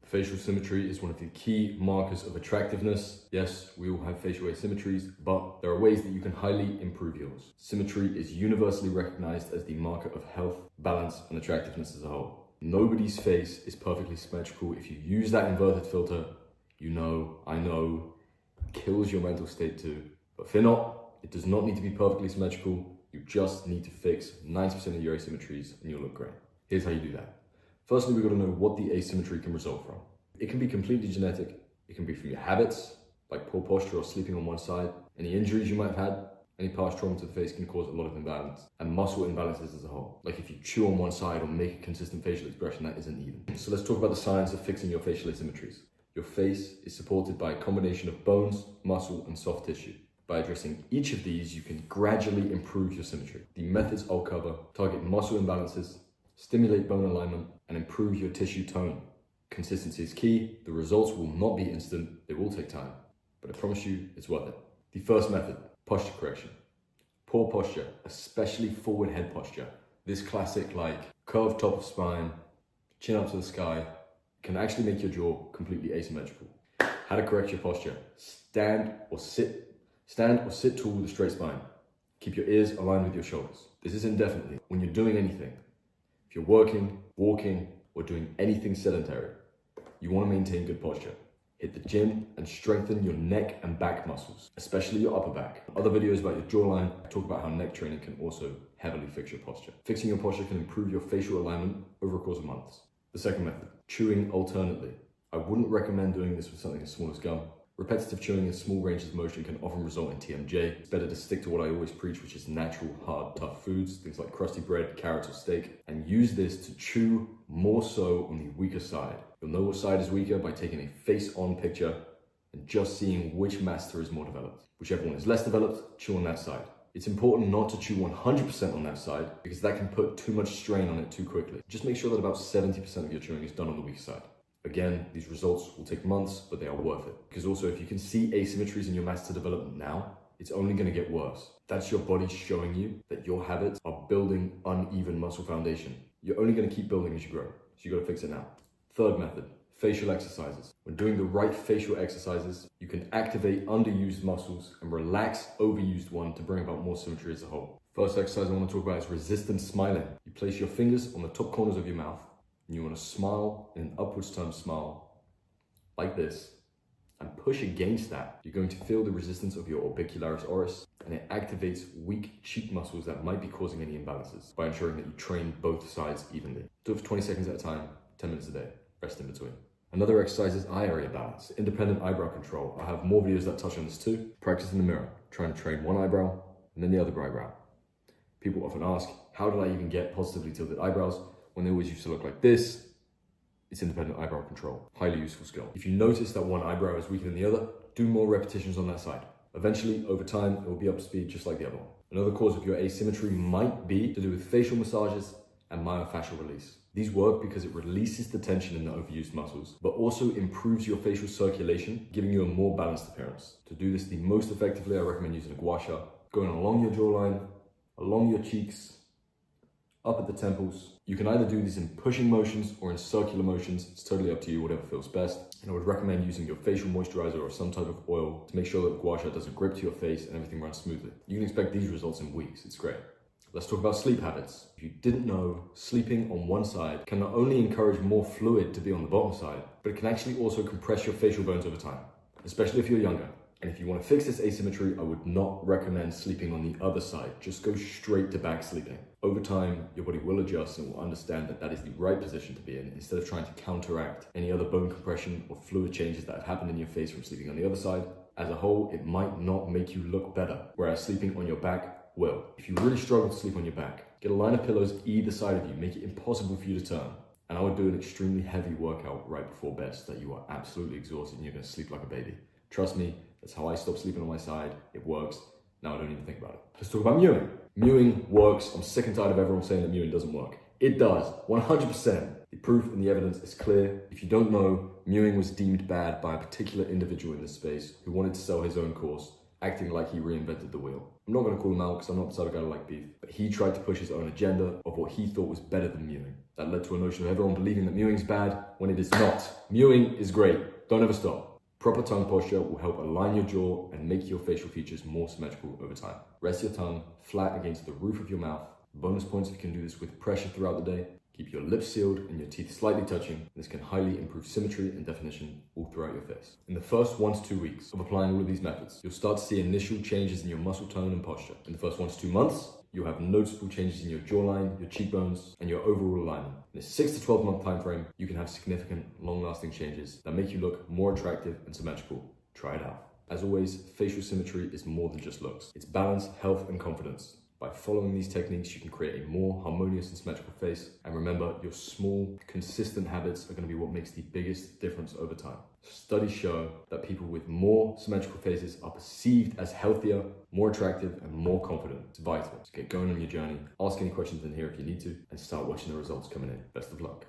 Facial symmetry is one of the key markers of attractiveness. Yes, we all have facial asymmetries, but there are ways that you can highly improve yours. Symmetry is universally recognized as the marker of health, balance, and attractiveness as a whole. Nobody's face is perfectly symmetrical. If you use that inverted filter, you know, I know, kills your mental state too. But fear not, it does not need to be perfectly symmetrical. You just need to fix 90% of your asymmetries and you'll look great. Here's how you do that. Firstly, we've got to know what the asymmetry can result from. It can be completely genetic. It can be from your habits, like poor posture or sleeping on one side. Any injuries you might have had, any past trauma to the face can cause a lot of imbalance. And muscle imbalances as a whole. Like if you chew on one side or make a consistent facial expression that isn't even. So let's talk about the science of fixing your facial asymmetries. Your face is supported by a combination of bones, muscle, and soft tissue. By addressing each of these, you can gradually improve your symmetry. The methods I'll cover target muscle imbalances, stimulate bone alignment, and improve your tissue tone. Consistency is key. The results will not be instant. They will take time, but I promise you it's worth it. The first method, posture correction. Poor posture, especially forward head posture. This classic like curved top of spine, chin up to the sky, can actually make your jaw completely asymmetrical. How to correct your posture. Stand or sit tall with a straight spine. Keep your ears aligned with your shoulders. This is indefinitely. When you're doing anything, if you're working, walking, or doing anything sedentary, you want to maintain good posture. Hit the gym and strengthen your neck and back muscles, especially your upper back. Other videos about your jawline talk about how neck training can also heavily fix your posture. Fixing your posture can improve your facial alignment over a course of months. The second method, chewing alternately. I wouldn't recommend doing this with something as small as gum. Repetitive chewing in small ranges of motion can often result in TMJ. It's better to stick to what I always preach, which is natural, hard, tough foods, things like crusty bread, carrots, or steak, and use this to chew more so on the weaker side. You'll know what side is weaker by taking a face-on picture and just seeing which masseter is more developed. Whichever one is less developed, chew on that side. It's important not to chew 100% on that side because that can put too much strain on it too quickly. Just make sure that about 70% of your chewing is done on the weaker side. Again, these results will take months, but they are worth it. Because also, if you can see asymmetries in your masseter development now, it's only going to get worse. That's your body showing you that your habits are building uneven muscle foundation. You're only going to keep building as you grow. So you got to fix it now. Third method, facial exercises. When doing the right facial exercises, you can activate underused muscles and relax overused one to bring about more symmetry as a whole. First exercise I want to talk about is resistance smiling. You place your fingers on the top corners of your mouth and you want to smile in an upwards turned smile like this and push against that. You're going to feel the resistance of your orbicularis oris and it activates weak cheek muscles that might be causing any imbalances by ensuring that you train both sides evenly. Do it for 20 seconds at a time, 10 minutes a day, rest in between. Another exercise is eye area balance, independent eyebrow control. I have more videos that touch on this too. Practice in the mirror, trying to train one eyebrow and then the other eyebrow. People often ask, how did I even get positively tilted eyebrows when they always used to look like this? It's independent eyebrow control, highly useful skill. If you notice that one eyebrow is weaker than the other, do more repetitions on that side. Eventually, over time, it will be up to speed just like the other one. Another cause of your asymmetry might be to do with facial massages and myofascial release. These work because it releases the tension in the overused muscles, but also improves your facial circulation, giving you a more balanced appearance. To do this the most effectively, I recommend using a gua sha, going along your jawline, along your cheeks, up at the temples. You can either do these in pushing motions or in circular motions. It's totally up to you, whatever feels best. And I would recommend using your facial moisturizer or some type of oil to make sure that the gua sha doesn't grip to your face and everything runs smoothly. You can expect these results in weeks. It's great. Let's talk about sleep habits. If you didn't know, sleeping on one side can not only encourage more fluid to be on the bottom side, but it can actually also compress your facial bones over time, especially if you're younger. And if you want to fix this asymmetry, I would not recommend sleeping on the other side. Just go straight to back sleeping. Over time, your body will adjust and will understand that that is the right position to be in instead of trying to counteract any other bone compression or fluid changes that have happened in your face from sleeping on the other side. As a whole, it might not make you look better, whereas sleeping on your back will. If you really struggle to sleep on your back, get a line of pillows either side of you, make it impossible for you to turn. And I would do an extremely heavy workout right before bed so that you are absolutely exhausted and you're going to sleep like a baby. Trust me, that's how I stopped sleeping on my side. It works. Now I don't even think about it. Let's talk about mewing. Mewing works. I'm sick and tired of everyone saying that mewing doesn't work. It does, 100%. The proof and the evidence is clear. If you don't know, mewing was deemed bad by a particular individual in this space who wanted to sell his own course, acting like he reinvented the wheel. I'm not going to call him out because I'm not the type of guy to like beef, but he tried to push his own agenda of what he thought was better than mewing. That led to a notion of everyone believing that mewing is bad when it is not. Mewing is great. Don't ever stop. Proper tongue posture will help align your jaw and make your facial features more symmetrical over time. Rest your tongue flat against the roof of your mouth. Bonus points if you can do this with pressure throughout the day. Keep your lips sealed and your teeth slightly touching. This can highly improve symmetry and definition all throughout your face. In the first 1 to 2 weeks of applying all of these methods, you'll start to see initial changes in your muscle tone and posture. In the first 1 to 2 months, you'll have noticeable changes in your jawline, your cheekbones, and your overall alignment. In a 6 to 12 month time frame, you can have significant, long-lasting changes that make you look more attractive and symmetrical. Try it out. As always, facial symmetry is more than just looks. It's balance, health, and confidence. By following these techniques, you can create a more harmonious and symmetrical face. And remember, your small, consistent habits are going to be what makes the biggest difference over time. Studies show that people with more symmetrical faces are perceived as healthier, more attractive, and more confident. It's vital. So get going on your journey. Ask any questions in here if you need to, and start watching the results coming in. Best of luck.